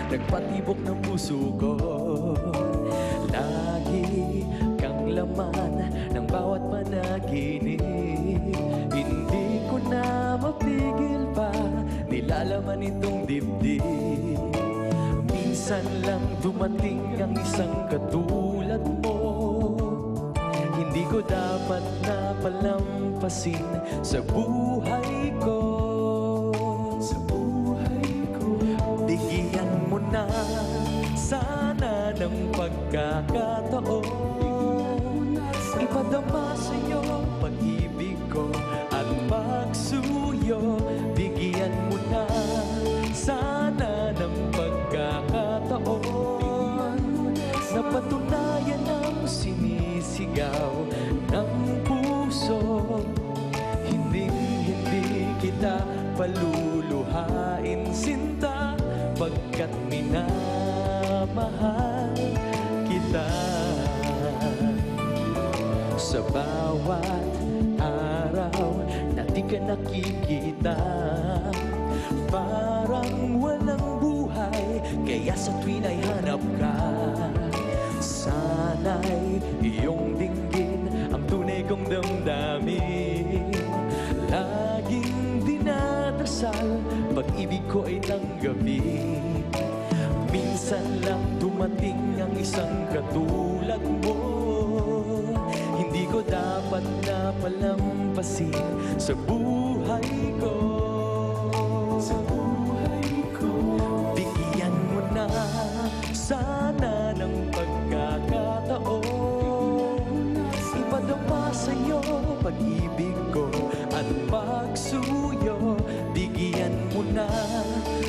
nagpatibok ng puso ko. Lagi kang laman ng bawat panaginip. Hindi ko na mapigil pa, nilalaman itong dibdib. Minsan lang dumating ang isang katulad mo. Hindi ko dapat na palampasin sa buhay ko. Bigyan mo na sana ng pagkakataon. Ipadama sa'yo pag-ibig ko at pagsuyo. Bigyan mo na sana ng pagkakataon na patunayan ang sinisigaw ng puso. Hindi kita paluluhain, sinta, pagkat minamahal kita. Sa bawat araw na di ka nakikita, parang walang buhay, kaya sa tuwin ay hanap ka. Sana'y iyong dinggin ang tunay kong damdamin. Laging dinadasal, pag-ibig ko ay tanggapin. Minsan lang dumating ang isang katulad mo. Hindi ko dapat na palampasin sa buhay ko. Bigyan mo na sana ng pagkakataon. Ipadama sa'yo pag-ibig ko at pagsuyo. Bigyan mo na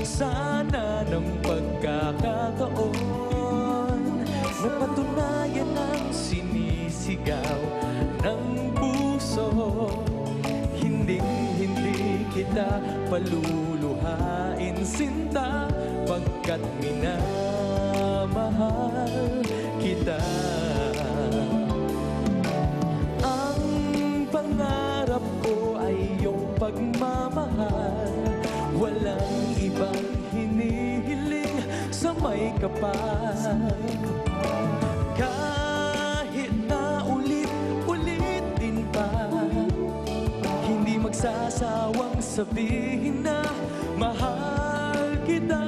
sana ng pagkakataon na patunayan ang sinisigaw ng puso. Hindi kita paluluhain, sinta, pagkat minamahal kita. Ang pangarap ko ay iyong pagmamahal. Walang ibang hinihiling sa may kapal. Kahit na ulit-ulitin pa, hindi magsasawang sabihin na mahal kita.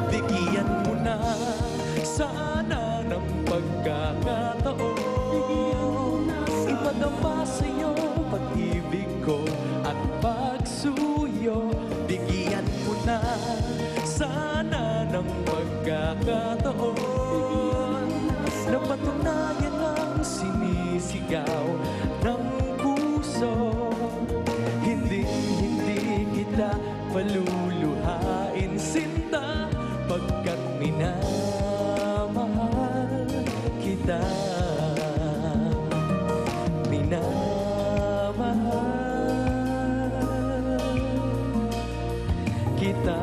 Bigyan mo na sana ng pagkakataon. Ipadama sa'yo pag-ibig ko at pagsuyo. Bigyan mo na sana ng pagkakataon na patunayan ang sinisigaw ng puso. Hindi kita paluluhain, sinta, pagkat minamahal kita. Minamahal kita.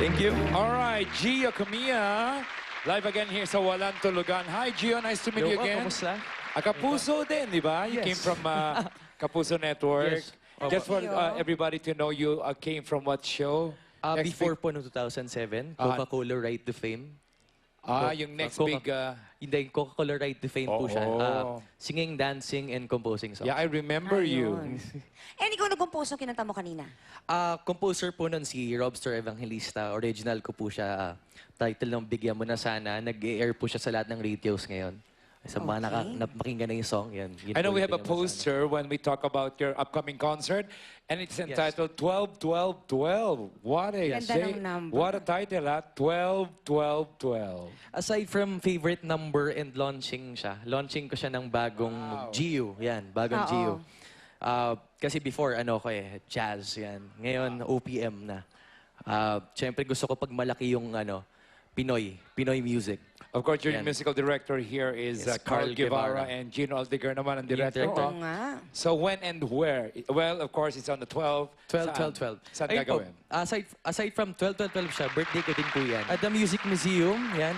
Thank you. All right, Gio Camilla, live again here sa Walang Tulugan. Hi, Gio. Nice to meet you again. Kamusta? Kapuso din, di ba? You Yes. came from Kapuso Network. Yes. Just for everybody to know, you came from what show? Next Before big- po no 2007, Coca-Cola Ride to Fame. yung next Coca- big... Hindi, Coca-Cola Ride to Fame po siya. Oo. Singing, dancing, and composing songs. yeah, I remember you. And ikaw nag-compose ng kinanta mo kanina? Composer po nun si Robster Evangelista. Original ko po siya. Title ng Bigyan Mo Na Sana. Nag-air po siya sa lahat ng radios ngayon. Sa mga napakinggan na yung song, yan. Yun I know po we yung have a Bigyan Mo Na Sana. poster when we talk about your upcoming concert, and it's entitled 12-12-12. What a Ganda ng number. what a title, ha? 12-12-12. Aside from favorite number and launching siya, launching ko siya ng bagong Gio. Yan, bagong Oo. Gio. Kasi before, jazz, yan. Ngayon, OPM na. Siyempre gusto ko pag malaki yung Pinoy music. Of course, your Yan. musical director here is Yes, Carl Carl Guevara, Guevara. and Gino Aldegar naman ang director. director. Oo nga. So when and where? Well, of course, it's on the 12. 12-12-12. Saan Ayun po, gagawin? aside from 12-12-12 siya, birthday ko din po yan. At the Music Museum, yan.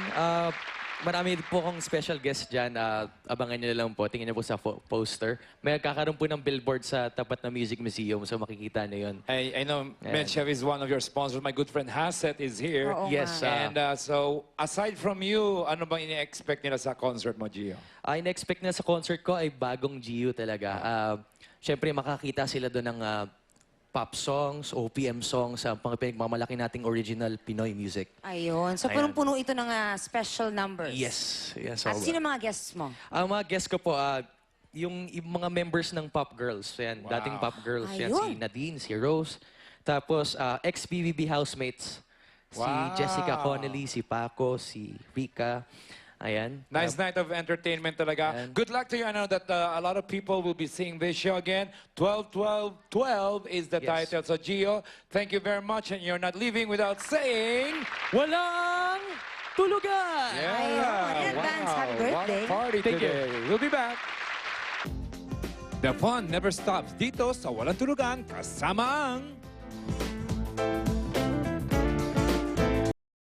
marami po akong special guest dyan. Abangan nyo na lang po. Tingnan nyo po sa poster. May kakaroon po ng billboard sa tapat ng Music Museum. So makikita nyo yun. I know Medchef is one of your sponsors. My good friend Haset is here. Oo Yes. And so, aside from you, ano bang ini-expect nila sa concert mo, Gio? In-expect na sa concert ko ay bagong GU talaga. Siyempre makakita sila doon ng pop songs, OPM songs, mga pinagmamalaki nating original Pinoy music. Ayun. So, Ayan. punong-puno ito ng special numbers. Yes. Yes. At sino mga guests mo? Ang mga guests ko po, yung mga members ng Pop Girls. Yan, Wow. dating Pop Girls. Yan, si Ayun. Nadine, si Rose. Tapos, ex-PBB housemates. Si Wow. Jessica Connelly, si Paco, si Rika. Ayan. Nice night of entertainment talaga. And- Good luck to you. I know that a lot of people will be seeing this show again. 12-12-12 is the Yes. title. So, Gio, thank you very much. And you're not leaving without saying... Walang tulugan! Ayun, in advance, happy birthday. What a party Thank you. today. We'll be back. The fun never stops dito sa Walang Tulugan kasama ang